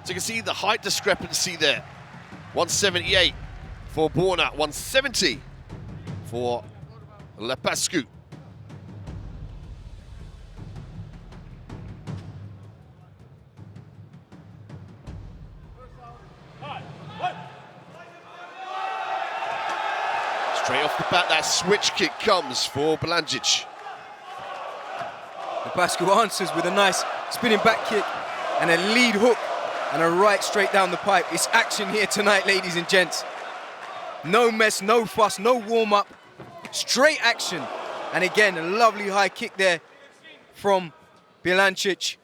So you can see the height discrepancy there. 178 for Borna, 170 for LUPASCU. Straight off the bat, that switch kick comes for BILANDZIC. LUPASCU answers with a nice spinning back kick and a lead hook and a right straight down the pipe. It's action here tonight, ladies and gents. No mess, no fuss, no warm-up, straight action. And again, a lovely high kick there from BILANDZIC.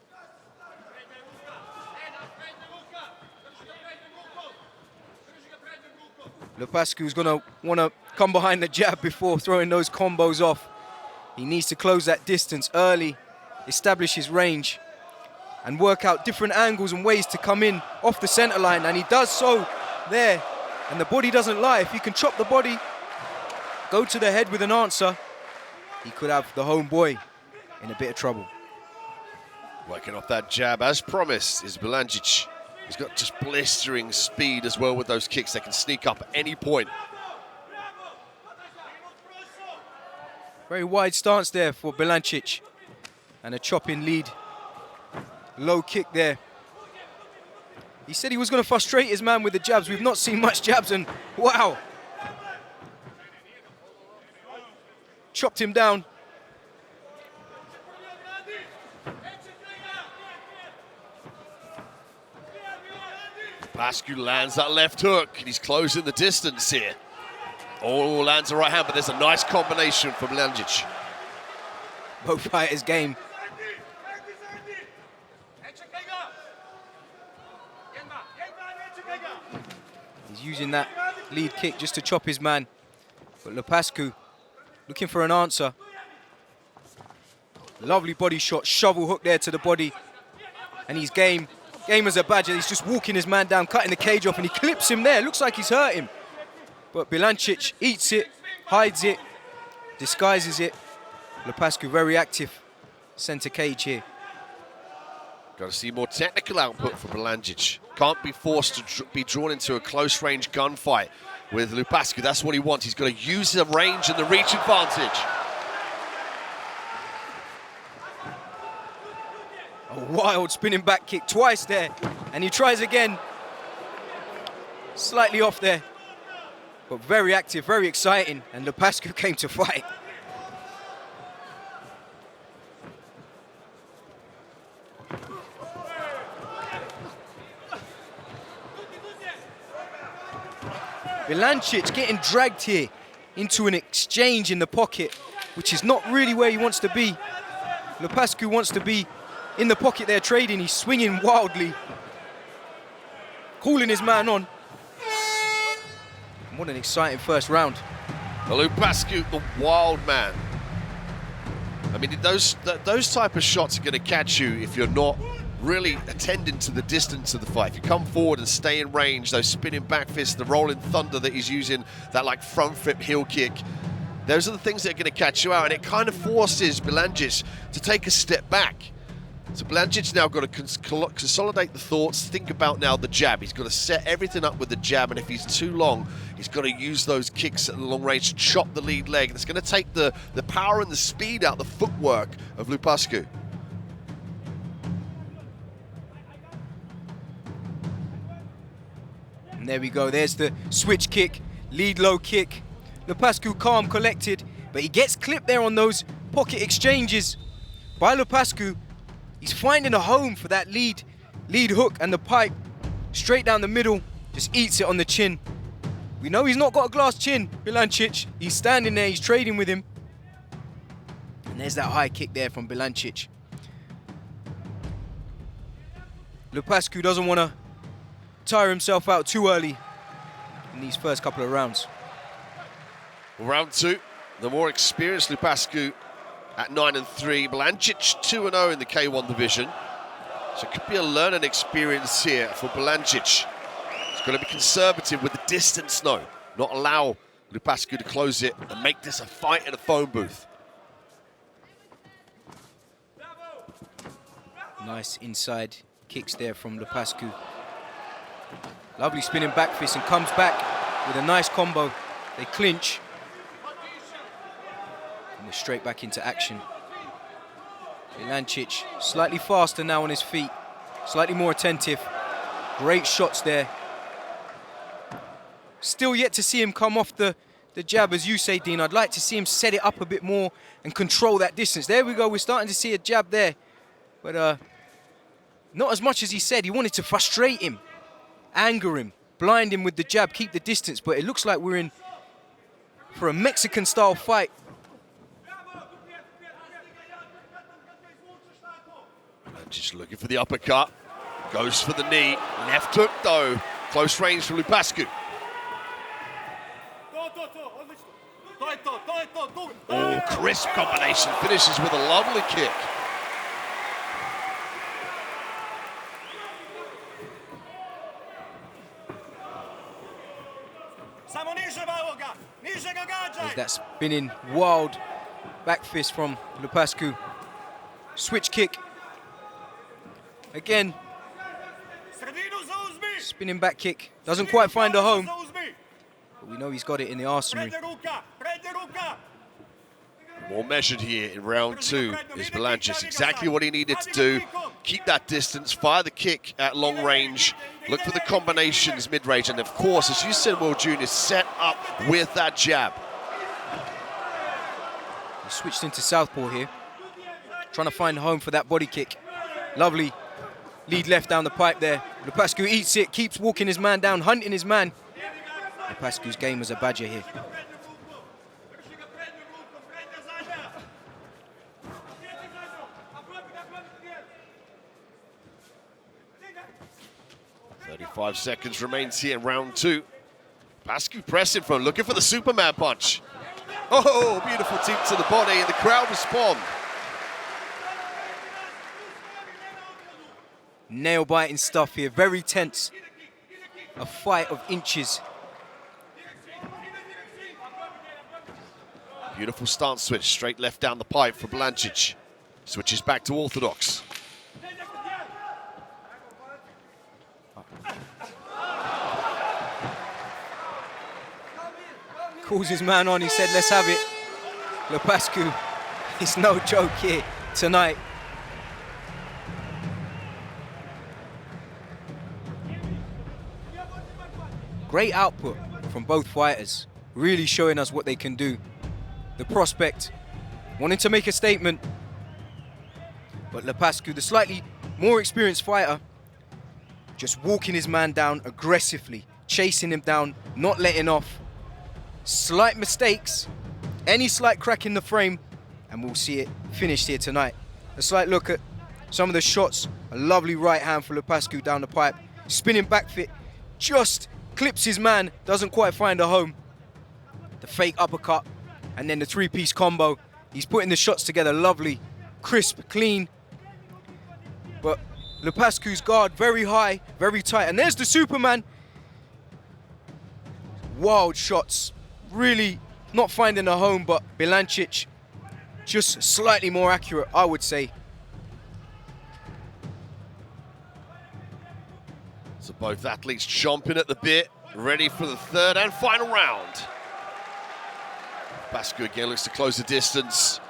LUPASCU's gonna wanna come behind the jab before throwing those combos off. He needs to close that distance early, establish his range, and work out different angles and ways to come in off the center line, and he does so there. And the body doesn't lie. If he can chop the body, go to the head with an answer, he could have the homeboy in a bit of trouble. Working off that jab, as promised, is BILANDZIC. He's got just blistering speed as well with those kicks. They can sneak up at any point. Very wide stance there for BILANDZIC. And a chopping lead. Low kick there. He said he was going to frustrate his man with the jabs. We've not seen much jabs, and wow. Chopped him down. LUPASCU lands that left hook, and he's closing the distance here. Oh, lands a right hand, but there's a nice combination from BILANDZIC. Both fighters game. He's using that lead kick just to chop his man. But LUPASCU looking for an answer. Lovely body shot, shovel hook there to the body. And he's game as a badger. He's just walking his man down, cutting the cage off, and he clips him there. Looks like he's hurt him. But BILANDZIC eats it, hides it, disguises it. LUPASCU very active. Center cage here. Got to see more technical output from BILANDZIC. Can't be forced to be drawn into a close-range gunfight with LUPASCU. That's what he wants. He's got to use the range and the reach advantage. A wild spinning back kick twice there. And he tries again. Slightly off there. But very active, very exciting. And LUPASCU came to fight. BILANDZIC getting dragged here into an exchange in the pocket, which is not really where he wants to be. LUPASCU wants to be in the pocket there trading. He's swinging wildly, calling his man on. What an exciting first round. LUPASCU, the wild man. I mean, those type of shots are going to catch you if you're not really attending to the distance of the fight. If you come forward and stay in range, those spinning back fists, the rolling thunder that he's using, that like front flip heel kick, those are the things that are going to catch you out, and it kind of forces BILANDZIC to take a step back. So BILANDZIC's now got to consolidate the thoughts, think about now the jab. He's got to set everything up with the jab, and if he's too long, he's got to use those kicks at the long range to chop the lead leg. It's going to take the power and the speed out, the footwork of LUPASCU. And there we go, there's the switch kick, lead low kick. LUPASCU calm, collected, but he gets clipped there on those pocket exchanges by LUPASCU. He's finding a home for that lead hook and the pipe. Straight down the middle, just eats it on the chin. We know he's not got a glass chin, BILANDZIC. He's standing there, he's trading with him. And there's that high kick there from BILANDZIC. LUPASCU doesn't want to tire himself out too early in these first couple of rounds. Round two, the more experienced LUPASCU at 9-3, BILANDZIC 2-0 in the K1 division. So it could be a learning experience here for BILANDZIC. He's got to be conservative with the distance, not allow LUPASCU to close it and make this a fight in a phone booth. Nice inside kicks there from LUPASCU. Lovely spinning back fist and comes back with a nice combo. They clinch. And they're straight back into action. BILANDZIC slightly faster now on his feet. Slightly more attentive. Great shots there. Still yet to see him come off the jab, as you say, Dean. I'd like to see him set it up a bit more and control that distance. There we go. We're starting to see a jab there. But not as much as he said. He wanted to frustrate him, anger him, blind him with the jab, keep the distance. But it looks like we're in for a Mexican-style fight. Just looking for the uppercut. Goes for the knee. Left hook, though. Close range from LUPASCU. Oh, crisp combination. Finishes with a lovely kick. There's that spinning wild back fist from LUPASCU. Switch kick. Again. Spinning back kick. Doesn't quite find a home. But we know he's got it in the arsenal. More measured here in round two is BILANDZIC. Exactly what he needed to do. Keep that distance, fire the kick at long range, look for the combinations mid-range, and of course, as you said, Will Jr., set up with that jab. He switched into southpaw here, trying to find a home for that body kick. Lovely lead left down the pipe there. LUPASCU eats it, keeps walking his man down, hunting his man. LUPASCU's game as a badger here. Five seconds remains here in round two. LUPASCU pressing from, looking for the Superman punch. Oh, beautiful teep to the body, and the crowd respond. Nail-biting stuff here, very tense. A fight of inches. Beautiful stance switch, straight left down the pipe for BILANDZIC. Switches back to orthodox. Calls his man on, he said, let's have it. LUPASCU, it's no joke here tonight. Great output from both fighters, really showing us what they can do. The prospect wanting to make a statement, but LUPASCU, the slightly more experienced fighter, just walking his man down aggressively, chasing him down, not letting off. Slight mistakes, any slight crack in the frame, and we'll see it finished here tonight. A slight look at some of the shots. A lovely right hand for LUPASCU down the pipe. Spinning back fit, just clips his man, doesn't quite find a home. The fake uppercut, and then the three-piece combo. He's putting the shots together, lovely, crisp, clean. But LUPASCU's guard very high, very tight, and there's the Superman. Wild shots. Really not finding a home, but BILANDZIC just slightly more accurate, I would say. So both athletes chomping at the bit, ready for the third and final round. LUPASCU again looks to close the distance.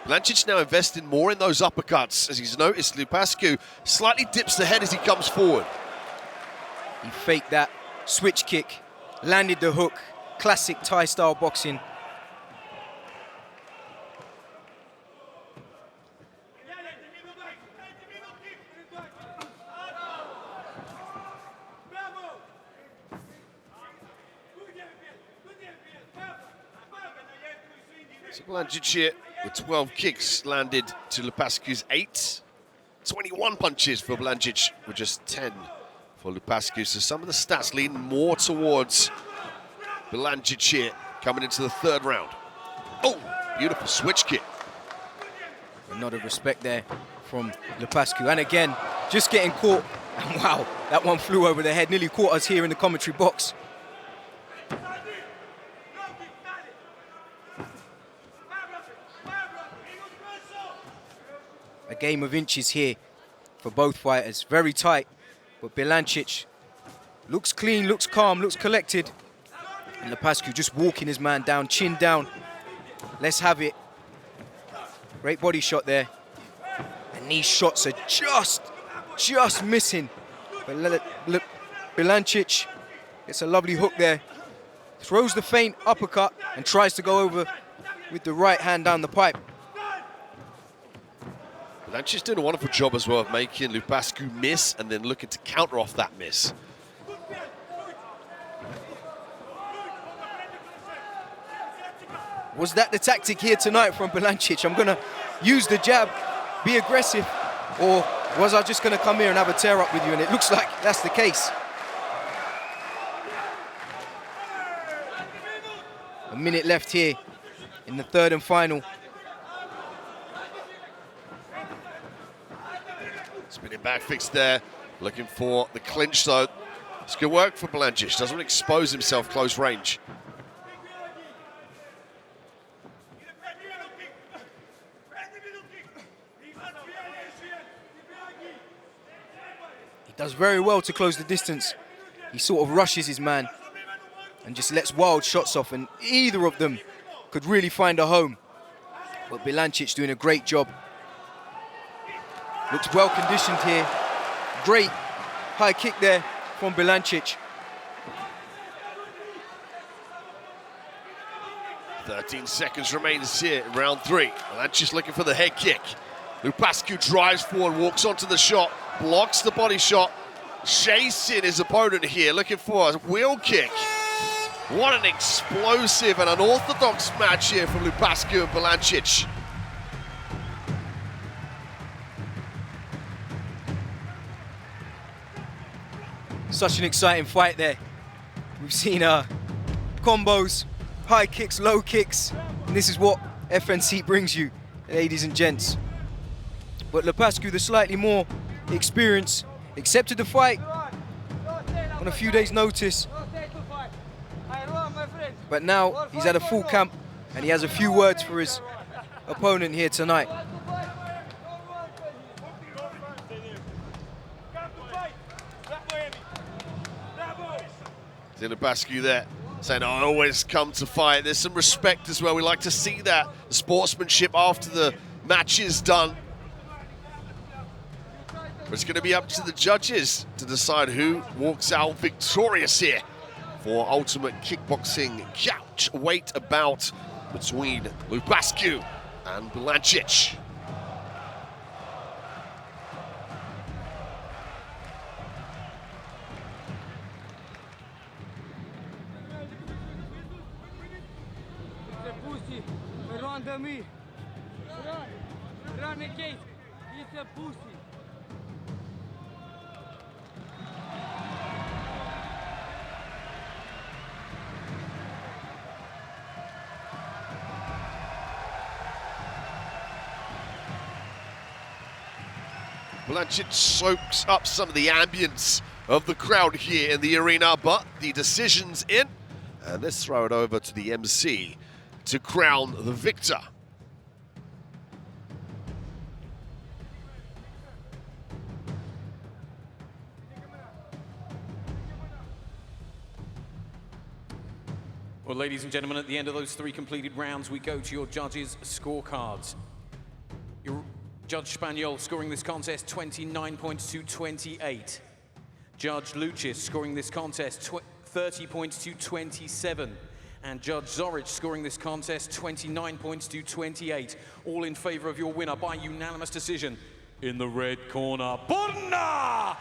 BILANDZIC now investing more in those uppercuts, as he's noticed LUPASCU slightly dips the head as he comes forward. He faked that switch kick, landed the hook. Classic Thai-style boxing. So BILANDZIC here with 12 kicks landed to LUPASCU's 8. 21 punches for BILANDZIC with just 10 for LUPASCU. So some of the stats lean more towards BILANDZIC here coming into the third round. Oh, beautiful switch kick. A nod of respect there from LUPASCU. And again, just getting caught. Wow, that one flew over the head, nearly caught us here in the commentary box. A game of inches here for both fighters. Very tight, but BILANDZIC Looks clean, looks calm, looks collected. And LUPASCU just walking his man down, chin down. Let's have it. Great body shot there. And these shots are just missing. But BILANDZIC gets a lovely hook there. Throws the feint uppercut and tries to go over with the right hand down the pipe. BILANDZIC did a wonderful job as well of making LUPASCU miss and then looking to counter off that miss. Was that the tactic here tonight from BILANDZIC? I'm going to use the jab, be aggressive, or was I just going to come here and have a tear up with you? And it looks like that's the case. A minute left here in the third and final. Spinning back fix there, looking for the clinch though. It's good work for BILANDZIC, doesn't expose himself close range. He does very well to close the distance. He sort of rushes his man and just lets wild shots off, and either of them could really find a home. But BILANDZIC doing a great job. Looks well conditioned here. Great high kick there from BILANDZIC. 13 seconds remains here in round 3. BILANDZIC looking for the head kick. LUPASCU drives forward, walks onto the shot, blocks the body shot, chasing his opponent here, looking for a wheel kick. What an explosive and unorthodox match here from LUPASCU and BILANDZIC. Such an exciting fight there. We've seen combos, high kicks, low kicks, and this is what FNC brings you, ladies and gents. But LUPASCU, the slightly more experienced, accepted the fight on a few days' notice. But now he's at a full camp and he has a few words for his opponent here tonight. LUPASCU there saying, I always come to fight. There's some respect as well. We like to see that. The sportsmanship after the match is done. But it's going to be up to the judges to decide who walks out victorious here for Ultimate Kickboxing couch weight bout between LUPASCU and BILANDZIC. Me. Run against. It's a pussy. BILANDZIC soaks up some of the ambience of the crowd here in the arena, but the decision's in. And let's throw it over to the MC to crown the victor. Well, ladies and gentlemen, at the end of those 3 completed rounds, we go to your judges' scorecards. Your Judge Spaniel scoring this contest 29 points to 28. Judge Lucis scoring this contest 30 points to 27. And Judge Zoric scoring this contest 29 points to 28. All in favor of your winner by unanimous decision. In the red corner, Borna!